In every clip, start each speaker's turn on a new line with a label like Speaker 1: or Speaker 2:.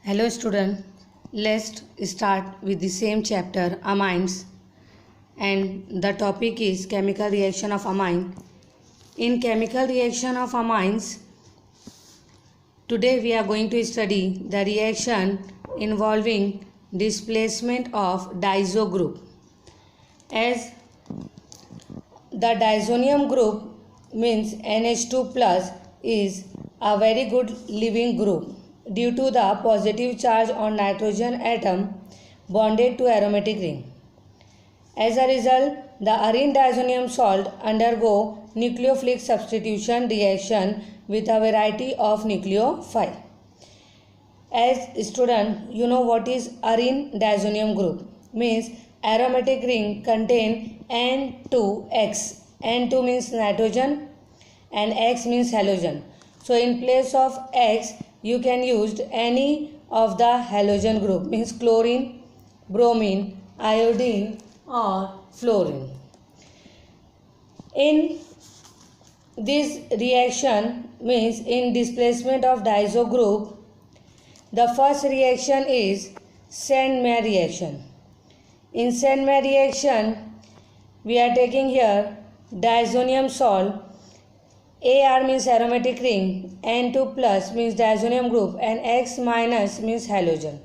Speaker 1: Hello student, let's start with the same chapter amines, and the topic is chemical reaction of amine. In chemical reaction of amines, today we are going to study the reaction involving displacement of diazo group. As the diazonium group means NH2 plus is a very good living group due to the positive charge on nitrogen atom bonded to aromatic ring. As a result, the arene diazonium salt undergo nucleophilic substitution reaction with a variety of nucleophile. As student, you know what is arene diazonium group means aromatic ring contain N2X. N2 means nitrogen and X means halogen. So in place of X, you can use any of the halogen group means chlorine, bromine, iodine or fluorine. In this reaction means in displacement of diazo group, the first reaction is Sandmeyer reaction. In Sandmeyer reaction, we are taking here diazonium salt. Ar means aromatic ring, N2 plus means diazonium group and X minus means halogen.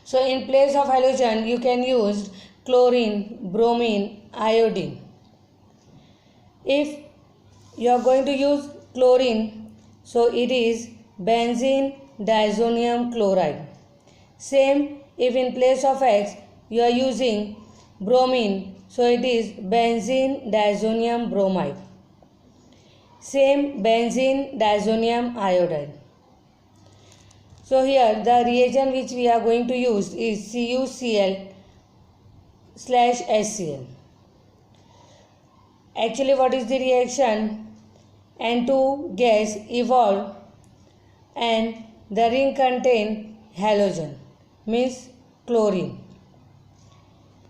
Speaker 1: So in place of halogen you can use chlorine, bromine, iodine. If you are going to use chlorine, so it is benzene diazonium chloride. Same if in place of X you are using bromine, so it is benzene diazonium bromide. Same benzene diazonium iodide. So here the reagent which we are going to use is CuCl/HCl. Actually what is the reaction? N2 gas evolved and the ring contain halogen means chlorine.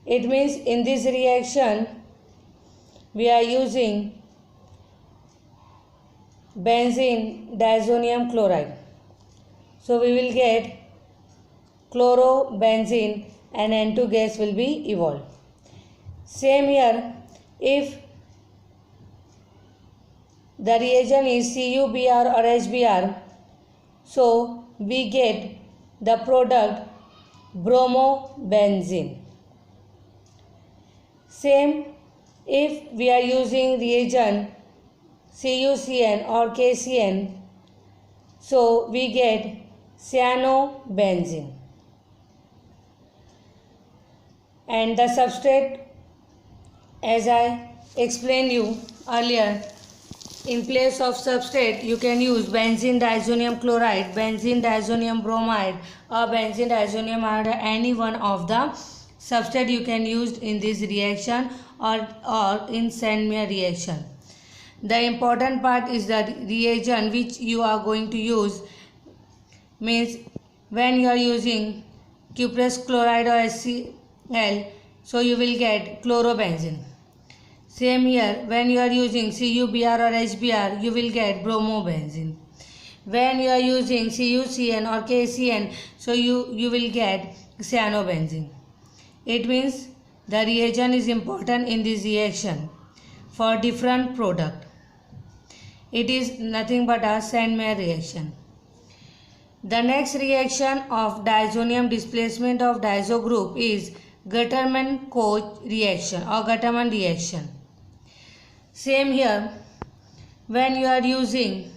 Speaker 1: It means in this reaction we are using benzene diazonium chloride. So we will get chlorobenzene and N2 gas will be evolved. Same here, if the reagent is CuBr or HBr, so we get the product bromobenzene. Same if we are using reagent CuCN or KCN, so we get cyanobenzene. And the substrate, as I explained you earlier, in place of substrate you can use benzene diazonium chloride, benzene diazonium bromide or benzene diazonium iodide. Any one of the substrate you can use in this reaction or in Sandmeyer reaction. The important part is the reagent which you are going to use means when you are using cuprous chloride or HCl, so you will get chlorobenzene. Same here, when you are using CuBr or HBr, you will get bromobenzene. When you are using CuCN or KCN, so you will get cyanobenzene. It means the reagent is important in this reaction for different product. It is nothing but a Sandmeyer reaction. The next reaction of diazonium displacement of diazo group is Gattermann-Koch reaction or Gattermann reaction. Same here, when you are using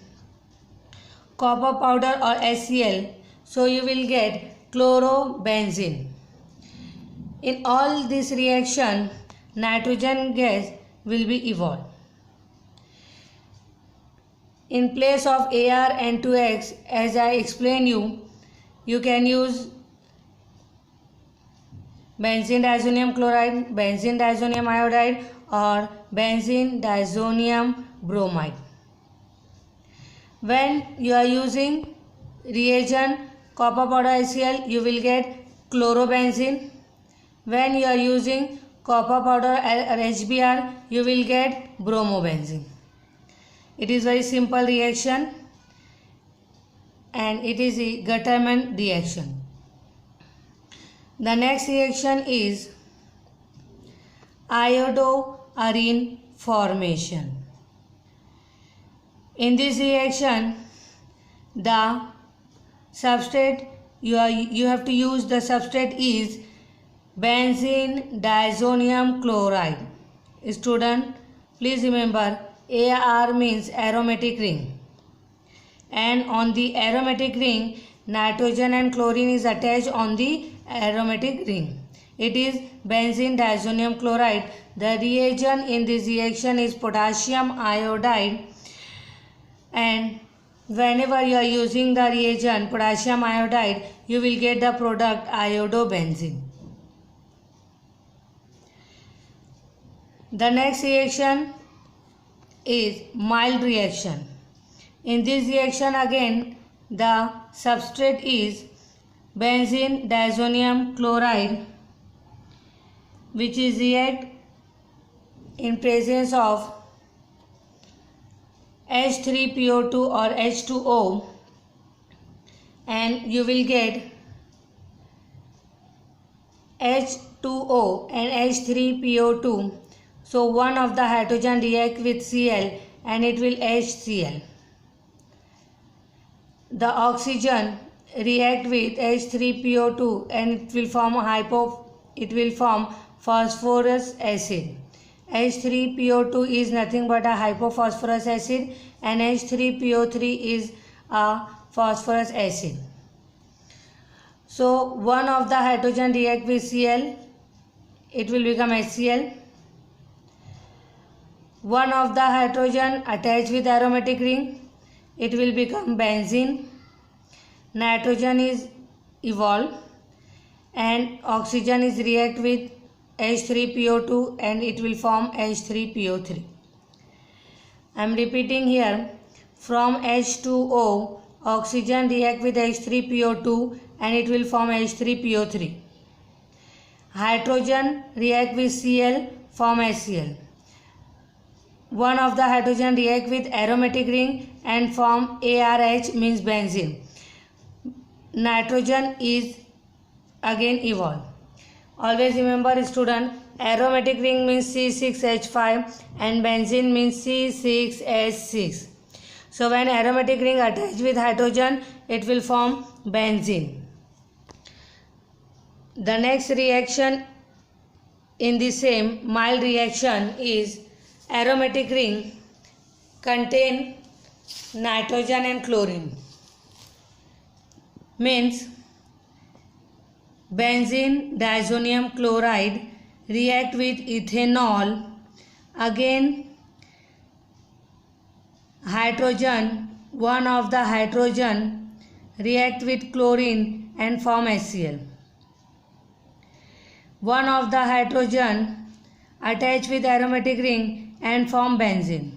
Speaker 1: copper powder or HCl, so you will get chlorobenzene. In all this reaction, nitrogen gas will be evolved. In place of Ar N2X, as I explained you can use benzene diazonium chloride, benzene diazonium iodide or benzene diazonium bromide. When you are using reagent copper powder HCl, you will get chlorobenzene. When you are using copper powder or HBr, you will get bromobenzene. It is very simple reaction. and it is a Gattermann reaction. The next reaction is iodoarene formation. In this reaction, the substrate you have to use the substrate is benzene diazonium chloride. Student, please remember AR means aromatic ring, and on the aromatic ring nitrogen and chlorine is attached on the aromatic ring. It is benzene diazonium chloride. The reagent in this reaction is potassium iodide, and whenever you are using the reagent potassium iodide, you will get the product iodobenzene. The next reaction is mild reaction. In this reaction again the substrate is benzene diazonium chloride, which is react in presence of H3PO2 or H2O, and you will get H2O and H3PO2. So one of the hydrogen react with Cl and it will HCl. The oxygen react with H3PO2 and it will form phosphorus acid. H3PO2 is nothing but a hypophosphorus acid and H3PO3 is a phosphorus acid. So one of the hydrogen react with Cl, it will become HCl. One of the hydrogen attached with aromatic ring, it will become benzene. Nitrogen is evolved and oxygen is react with H3PO2 and it will form H3PO3. I am repeating here, from H2O oxygen react with H3PO2 and it will form H3PO3. Hydrogen react with Cl, form HCl. One of the hydrogen react with aromatic ring and form ARH means benzene. Nitrogen is again evolved. Always remember student, aromatic ring means C6H5 and benzene means C6H6. So when aromatic ring attached with hydrogen, it will form benzene. The next reaction in the same mild reaction is aromatic ring contain nitrogen and chlorine. Means benzene diazonium chloride react with ethanol. Again hydrogen, one of the hydrogen react with chlorine and form HCl. One of the hydrogen attach with aromatic ring and form benzene.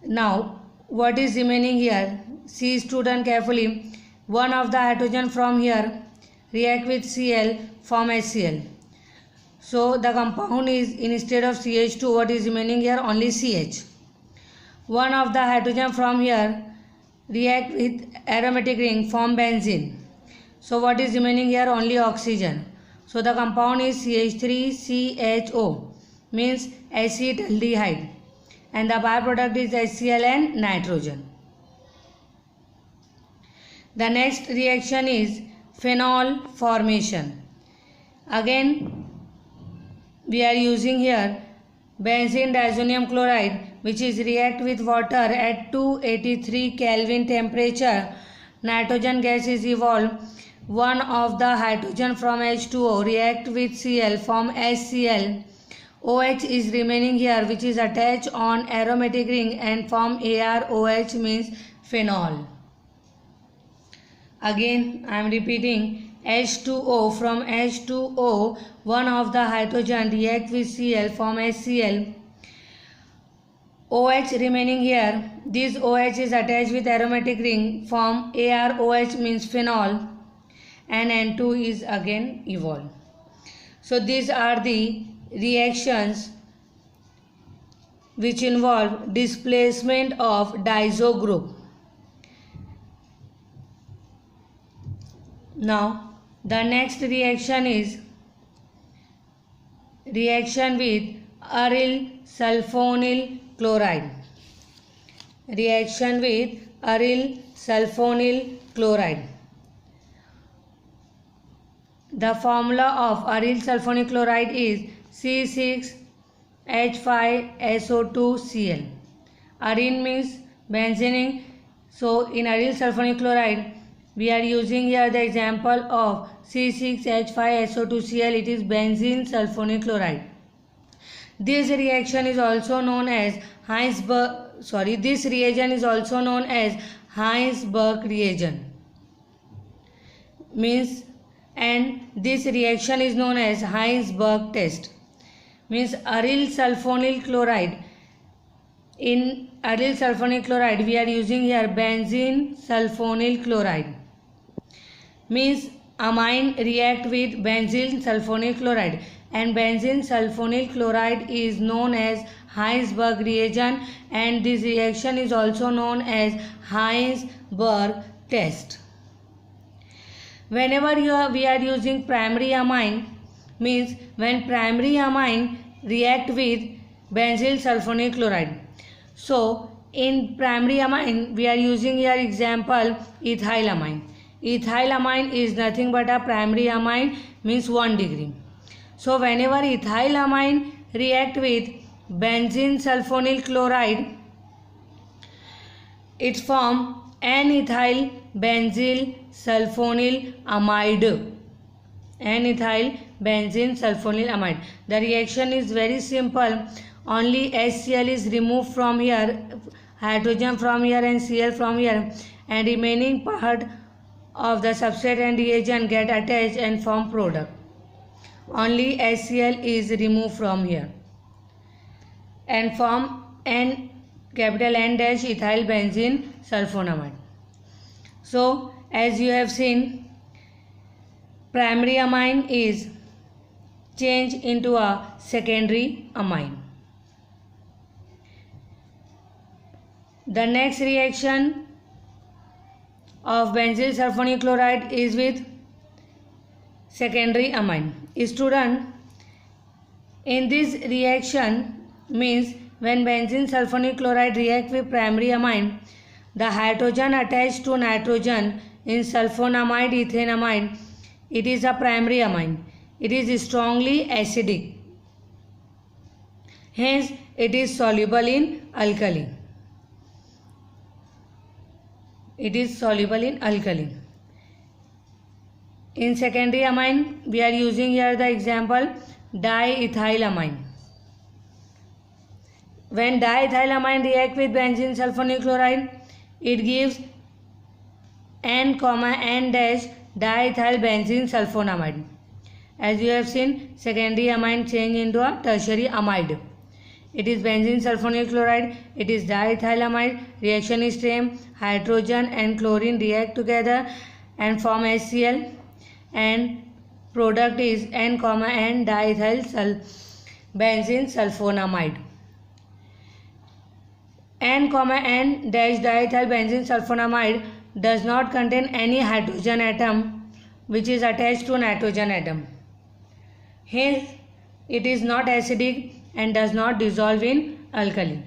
Speaker 1: Now what is remaining here? See student carefully. One of the hydrogen from here react with Cl, form HCl. So the compound is, instead of CH2, what is remaining here? Only CH. One of the hydrogen from here react with aromatic ring, form benzene. So what is remaining here? Only oxygen. So the compound is CH3CHO, means acetaldehyde, and the byproduct is HCl and nitrogen. The next reaction is phenol formation. Again we are using here benzene diazonium chloride, which is react with water at 283 Kelvin temperature. Nitrogen gas is evolved. One of the hydrogen from H2O react with Cl, form HCl. OH is remaining here, which is attached on aromatic ring and form AROH, means phenol. Again I am repeating, H2O, from H2O one of the hydrogen react with Cl, form HCl. OH remaining here, this OH is attached with aromatic ring, form AROH, means phenol, and N2 is again evolved. So these are the reactions which involve displacement of diazo group. Now the next reaction is reaction with aryl sulfonyl chloride. Reaction with aryl sulfonyl chloride. The formula of aryl sulfonyl chloride is C6H5SO2Cl. Aryl means benzene. So in aryl sulfonyl chloride we are using here the example of C6H5SO2Cl. It is benzene sulfonyl chloride. This reaction is also known as this reagent is also known as Heisenberg reagent. And this reaction is known as Heisenberg test. Means aryl sulfonyl chloride. In aryl sulfonyl chloride we are using here benzene sulfonyl chloride. Means amine react with benzene sulfonyl chloride, and benzene sulfonyl chloride is known as Heisenberg reagent, and this reaction is also known as Heisenberg test. Whenever we are using primary amine, means when primary amine react with benzene sulfonyl chloride. So in primary amine we are using here example ethylamine. Ethylamine is nothing but a primary amine, means 1 degree. So whenever ethylamine react with benzene sulfonyl chloride, it form N-ethyl benzyl sulfonyl amide. N-ethyl benzene sulfonyl amide. The reaction is very simple. Only HCl is removed from here, hydrogen from here and Cl from here, and remaining part of the substrate and reagent get attached and form product. Only HCl is removed from here and form capital N dash ethyl benzene sulfonamide. So as you have seen, primary amine is changed into a secondary amine. The next reaction of benzyl sulfonyl chloride is with secondary amine. Student, in this reaction means when benzene sulfonyl chloride react with primary amine, the hydrogen attached to nitrogen in sulfonamide ethanamide, it is a primary amine. It is strongly acidic. Hence it is soluble in alkali. It is soluble in alkali. In secondary amine we are using here the example diethylamine. When diethylamine react with benzene sulfonyl chloride, it gives N, N dash diethyl benzene sulfonamide. As you have seen, secondary amine change into a tertiary amide. It is benzene sulfonyl chloride, it is diethylamide. Reaction is same. Hydrogen and chlorine react together and form HCl, and product is N, N diethyl benzene sulfonamide. N, N dash diethyl benzene sulfonamide does not contain any hydrogen atom which is attached to nitrogen atom. Hence it is not acidic and does not dissolve in alkali.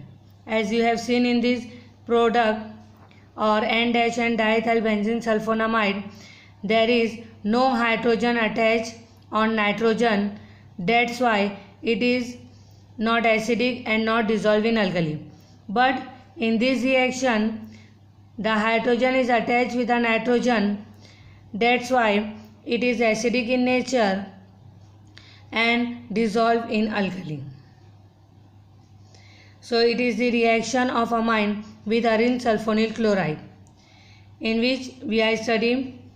Speaker 1: As you have seen in this product or N dash and diethyl benzene sulfonamide, there is no hydrogen attached on nitrogen. That's why it is not acidic and not dissolved in alkali. But in this reaction the hydrogen is attached with a nitrogen. That's why it is acidic in nature and dissolved in alkali. So it is the reaction of amine with aryl sulfonyl chloride, in which we are studying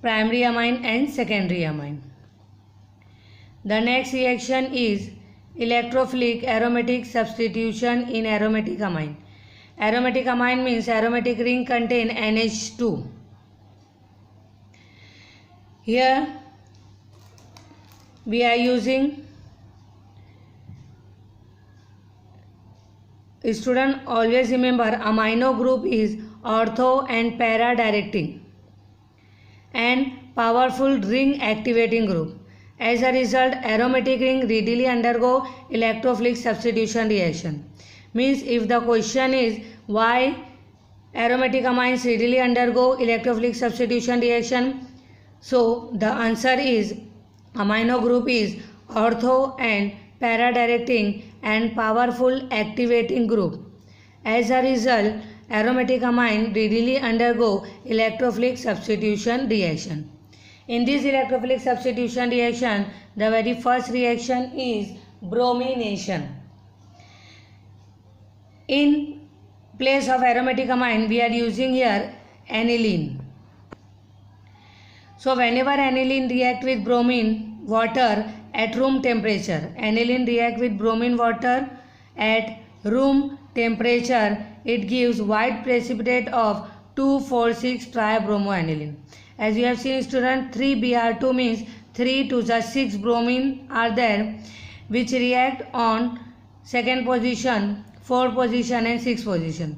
Speaker 1: primary amine and secondary amine. The next reaction is electrophilic aromatic substitution in aromatic amine. Aromatic amine means aromatic ring contain NH2. Here we are using, student always remember, amino group is ortho and para directing, and powerful ring activating group. As a result, aromatic ring readily undergo electrophilic substitution reaction. Means if the question is why aromatic amines readily undergo electrophilic substitution reaction, so the answer is amino group is ortho and para directing and powerful activating group. As a result, aromatic amine readily undergo electrophilic substitution reaction. In this electrophilic substitution reaction, the very first reaction is bromination. In place of aromatic amine, we are using here aniline. So whenever aniline react with bromine water at room temperature, aniline react with bromine water at room temperature, it gives white precipitate of 2,4,6-tribromoaniline. As you have seen, student, 3Br2 means 3 to the 6 bromine are there which react on second position, 4th position and 6th position.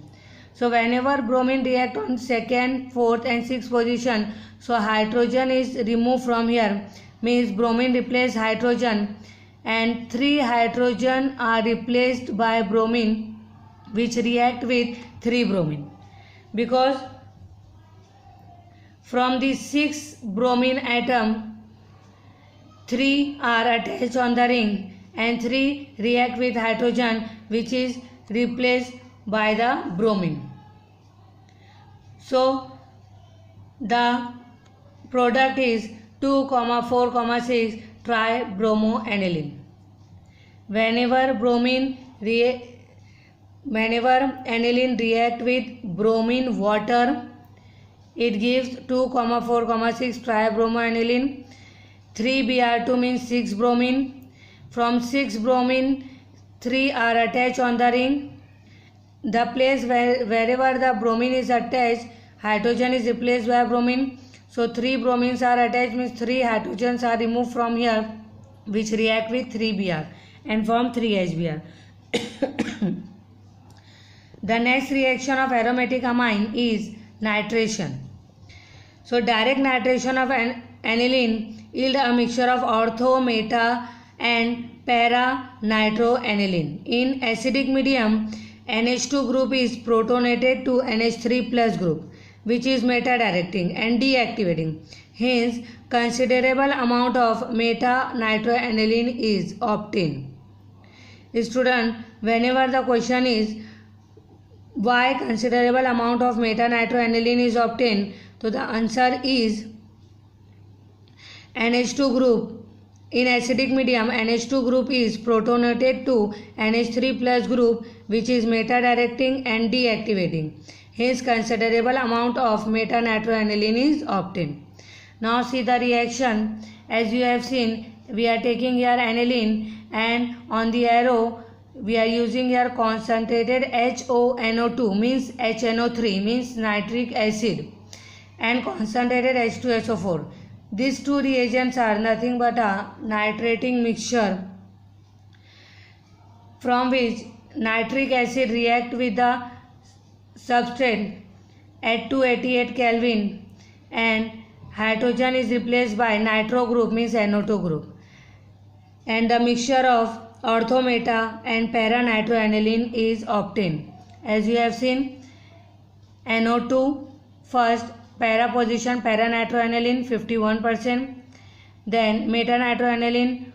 Speaker 1: So whenever bromine react on 2nd, 4th and 6th position, so hydrogen is removed from here, means bromine replace hydrogen and 3 hydrogen are replaced by bromine which react with 3 bromine, because from the 6 bromine atom 3 are attached on the ring and 3 react with hydrogen which is replaced by the bromine. So the product is 2,4,6 tribromoaniline. Whenever aniline react with bromine water, it gives 2,4,6 tribromoaniline. 3Br2 means 6 bromine. From 6 bromine, 3 are attached on the ring. The place wherever the bromine is attached, hydrogen is replaced by bromine. So 3 bromines are attached, means 3 hydrogens are removed from here which react with 3Br and form 3HBr. The next reaction of aromatic amine is nitration. So direct nitration of aniline yield a mixture of ortho, meta and para nitroaniline. In acidic medium, NH2 group is protonated to NH3 plus group which is meta directing and deactivating. Hence, considerable amount of meta nitroaniline is obtained. Student, whenever the question is why considerable amount of meta nitroaniline is obtained, so the answer is NH2 group. In acidic medium, NH2 group is protonated to NH3 plus group which is meta directing and deactivating. Hence, considerable amount of meta nitroaniline is obtained. Now see the reaction. As you have seen, we are taking here aniline and on the arrow we are using here concentrated HONO2 means HNO3 means nitric acid and concentrated H2SO4. These two reagents are nothing but a nitrating mixture from which nitric acid react with the substrate at 288 Kelvin and hydrogen is replaced by nitro group means NO2 group, and the mixture of ortho, meta and para nitroaniline is obtained. As you have seen, NO2 first, para position para nitroaniline 51%, then meta nitroaniline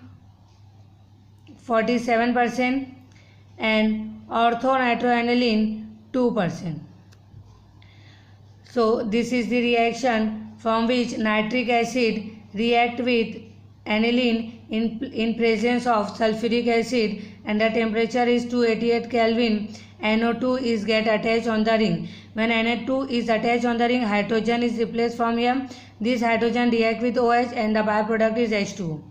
Speaker 1: 47% and ortho nitroaniline 2%. So this is the reaction from which nitric acid react with aniline in presence of sulfuric acid and the temperature is 288 Kelvin. NO2 is get attached on the ring. When Na2 is attached on the ring, hydrogen is replaced from here. This hydrogen react with OH and the byproduct is H2O.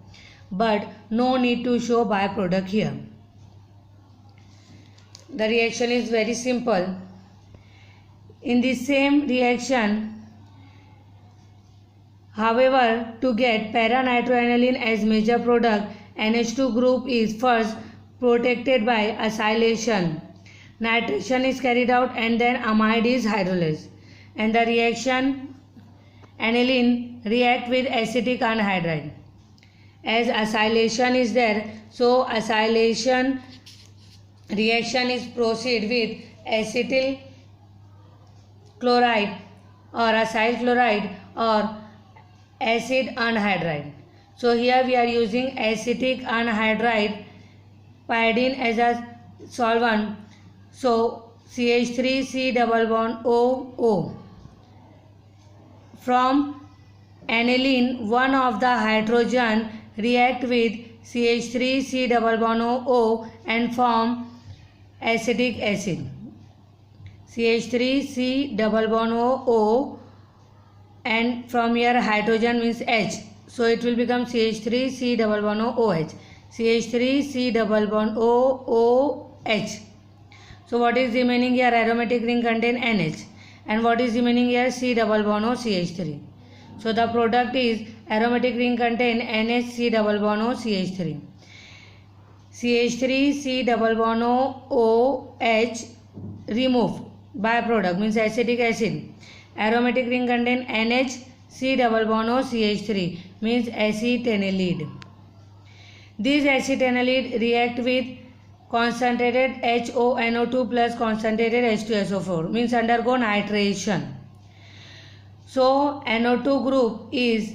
Speaker 1: But no need to show byproduct here. The reaction is very simple. In the same reaction, however, to get para nitroaniline as major product, NH2 group is first protected by acylation. Nitration is carried out and then amide is hydrolyzed, and the reaction aniline react with acetic anhydride. As acylation is there, so acylation reaction is proceed with acetyl chloride or acyl chloride or acid anhydride. So here we are using acetic anhydride pyridine as a solvent. So CH3C double bond OO. From aniline, one of the hydrogen react with CH3C double bond OO and form acetic acid. CH3C double bond OO, and from here hydrogen means H. So it will become CH3C double bond OH. CH3C double bond OOH. So what is remaining here? Aromatic ring contain NH. And what is remaining here? C double bond O CH3. So the product is aromatic ring contain NH C double bond O CH3. CH3 C double bond O OH removed. Byproduct means acetic acid. Aromatic ring contain NH C double bond O CH3 means acetanilide. This acetanilide react with concentrated HONO2 plus concentrated H2SO4 means undergo nitration. So NO2 group is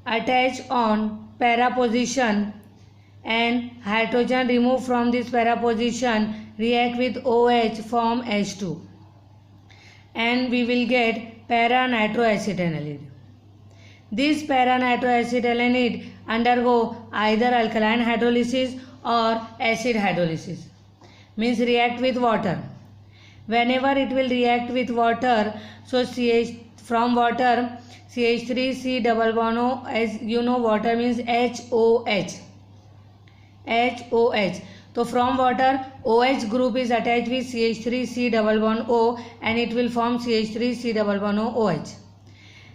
Speaker 1: attached on para position and hydrogen removed from this para position react with OH form H2 and we will get para nitroacetanilide. This para nitroacetanilide undergo either alkaline hydrolysis or acid hydrolysis means react with water. Whenever it will react with water, so from water CH3C double bond O, as you know water means HOH. HOH. So from water OH group is attached with CH3C double bond O and it will form CH3C double bond O OH.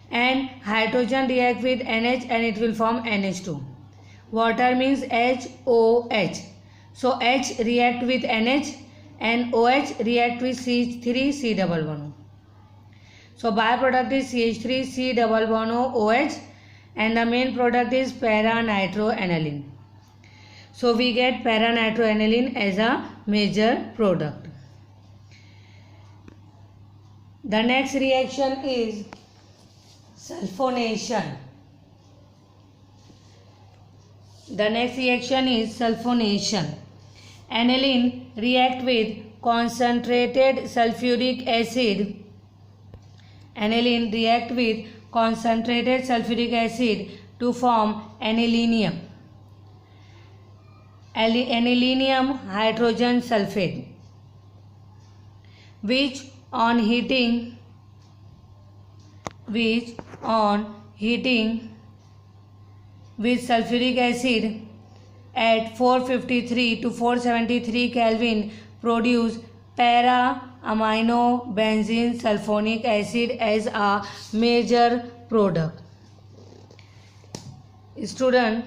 Speaker 1: And hydrogen react with NH and it will form NH2. Water means HOH. So H react with NH and OH react with CH3C double bond O. So byproduct is CH3C double bond O OH and the main product is para-nitroaniline. So we get para-nitroaniline as a major product. The next reaction is sulfonation. The next reaction is sulfonation. Aniline react with concentrated sulfuric acid. Aniline react with concentrated sulfuric acid to form anilinium. Anilinium hydrogen sulfate, which on heating with sulfuric acid at 453 to 473 Kelvin produce para-amino benzene sulfonic acid as a major product. Student,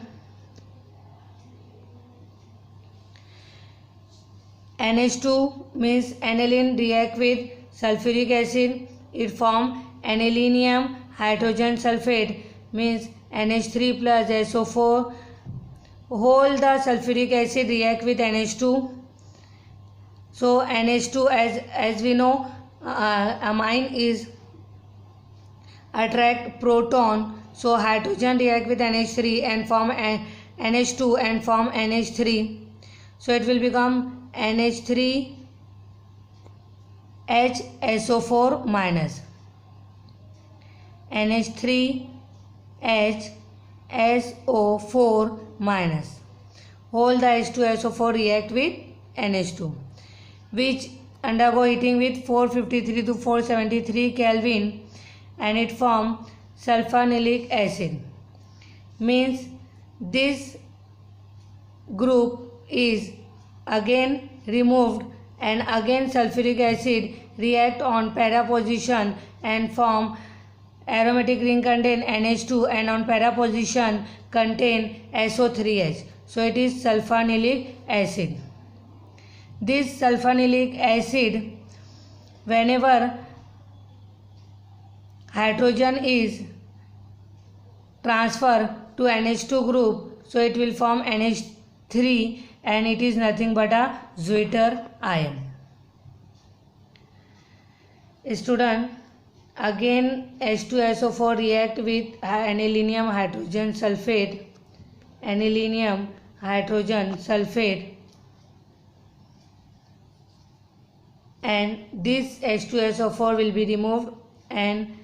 Speaker 1: NH2 means aniline react with sulfuric acid, it form anilinium hydrogen sulfate means NH3 plus SO4. Whole the sulfuric acid react with NH2. So NH2 as we know amine is attract proton. So hydrogen react with NH3 and form NH2 and form NH3. So it will become NH3 HSO4 minus. NH3 HSO4 minus. Whole the H2SO4 react with NH2, which undergo heating with 453 to 473 Kelvin and it form sulfonilic acid. Means this group is again removed and again sulfuric acid react on para position and form aromatic ring contain NH2 and on para position contain SO3H. So it is sulfonilic acid. This sulfonilic acid, whenever hydrogen is transferred to NH2 group, so it will form NH3 and it is nothing but a Zwitter ion. Student, again H2SO4 react with anilinium hydrogen sulfate, and this H2SO4 will be removed and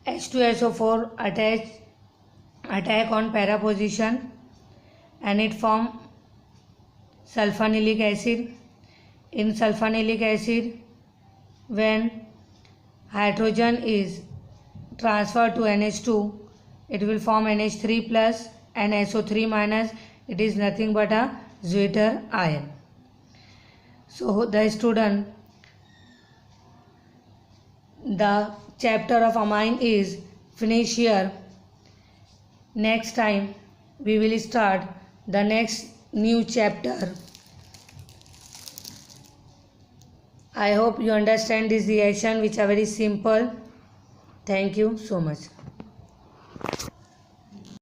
Speaker 1: H2SO4 attack on para position and it form sulfonylic acid. In sulfonylic acid, when hydrogen is transferred to NH2, it will form NH3 plus and SO3 minus. It is nothing but a Zwitter ion. So the student, the chapter of amine is finished here. Next time we will start the next new chapter. I hope you understand this reaction, which are very simple. Thank you so much.